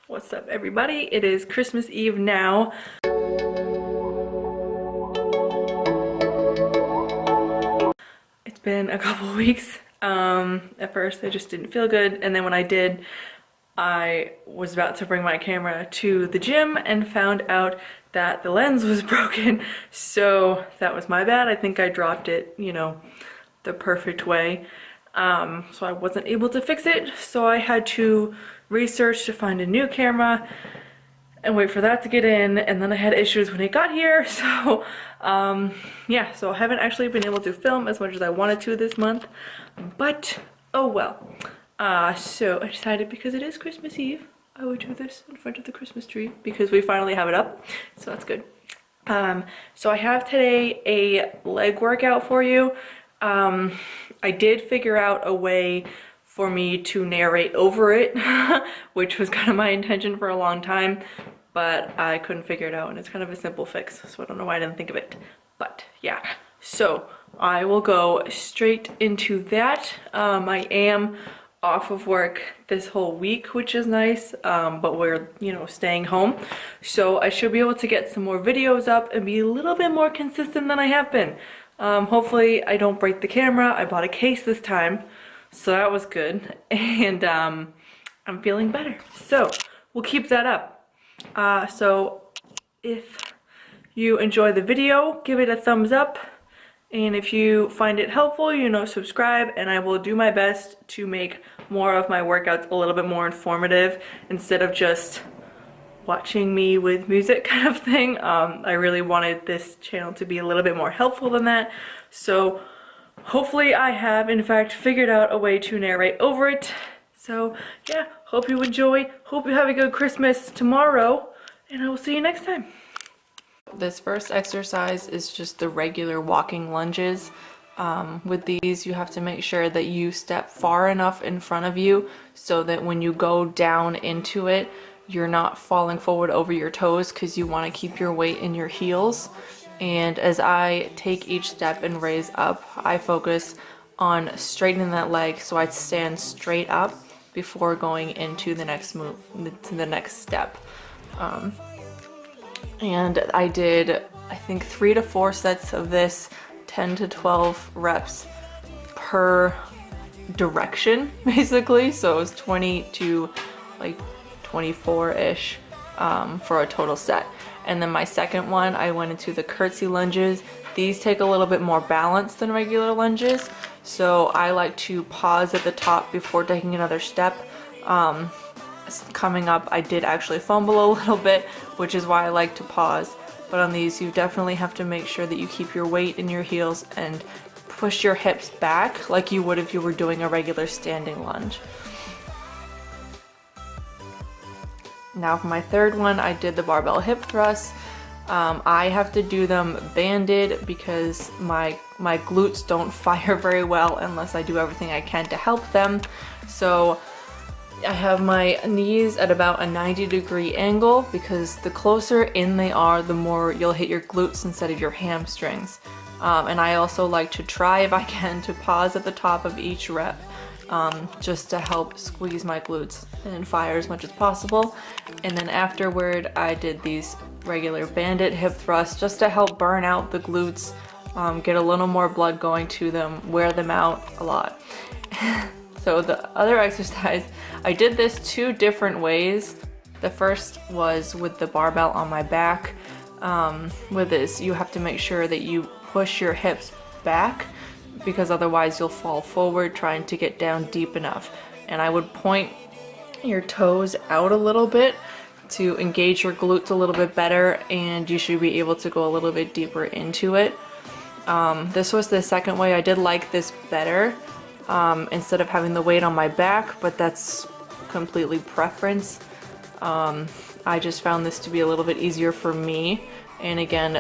What's up, everybody? It is Christmas Eve now. It's been a couple weeks. At first I just didn't feel good, and then when I did, I was about to bring my camera to the gym and found out that the lens was broken. So that was my bad. I think I dropped it, you know, the perfect way. So I wasn't able to fix it. So I had to research to find a new camera and wait for that to get in. And then I had issues when it got here. So yeah, so I haven't actually been able to film as much as I wanted to this month, but oh well. So I decided, because it is Christmas Eve, I would do this in front of the Christmas tree because we finally have it up, so that's good. So I have today a leg workout for you. I did figure out a way for me to narrate over it, which was kind of my intention for a long time, but I couldn't figure it out, and it's kind of a simple fix, so I don't know why I didn't think of it. But yeah, so I will go straight into that. I am off of work this whole week, which is nice, but we're, you know, staying home, so I should be able to get some more videos up and be a little bit more consistent than I have been. Hopefully I don't break the camera. I bought a case this time, so that was good, and I'm feeling better, so we'll keep that up. So if you enjoy the video, give it a thumbs up. And if you find it helpful, you know, subscribe, and I will do my best to make more of my workouts a little bit more informative instead of just watching me with music kind of thing. I really wanted this channel to be a little bit more helpful than that. So hopefully I have, in fact, figured out a way to narrate over it. So yeah, hope you enjoy. Hope you have a good Christmas tomorrow, and I will see you next time. This first exercise is just the regular walking lunges. With these, you have to make sure that you step far enough in front of you so that when you go down into it, you're not falling forward over your toes, because you want to keep your weight in your heels. And as I take each step and raise up, I focus on straightening that leg so I stand straight up before going into the next move, to the next step. And I did, I think, 3 to 4 sets of this, 10 to 12 reps per direction, basically. So it was 20 to like 24-ish for a total set. And then my second one, I went into the curtsy lunges. These take a little bit more balance than regular lunges, so I like to pause at the top before taking another step. Coming up, I did actually fumble a little bit, which is why I like to pause. But on these, you definitely have to make sure that you keep your weight in your heels and push your hips back like you would if you were doing a regular standing lunge. Now for my third one, I did the barbell hip thrusts. I have to do them banded because my glutes don't fire very well unless I do everything I can to help them. So I have my knees at about a 90-degree angle, because the closer in they are, the more you'll hit your glutes instead of your hamstrings. And I also like to try, if I can, to pause at the top of each rep, just to help squeeze my glutes and fire as much as possible. And then afterward, I did these regular banded hip thrusts just to help burn out the glutes, get a little more blood going to them, wear them out a lot. So the other exercise, I did this 2 different ways. The first was with the barbell on my back. With this, you have to make sure that you push your hips back, because otherwise you'll fall forward trying to get down deep enough. And I would point your toes out a little bit to engage your glutes a little bit better, and you should be able to go a little bit deeper into it. This was the second way. I did like this better, instead of having the weight on my back, but that's completely preference. I just found this to be a little bit easier for me. And again,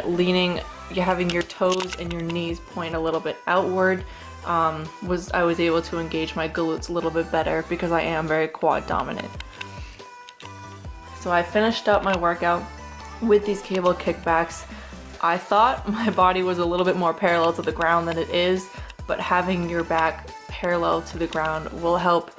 having your toes and your knees point a little bit outward, I was able to engage my glutes a little bit better because I am very quad dominant. So I finished up my workout with these cable kickbacks. I thought my body was a little bit more parallel to the ground than it is, but having your back parallel to the ground will help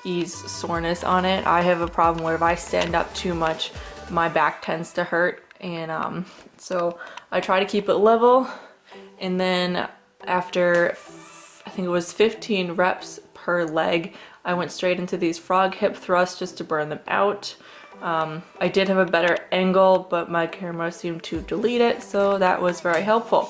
ease soreness on it. I have a problem where if I stand up too much, my back tends to hurt, and so I try to keep it level, and then after I think it was 15 reps per leg, I went straight into these frog hip thrusts just to burn them out. I did have a better angle, but my camera seemed to delete it, so that was very helpful.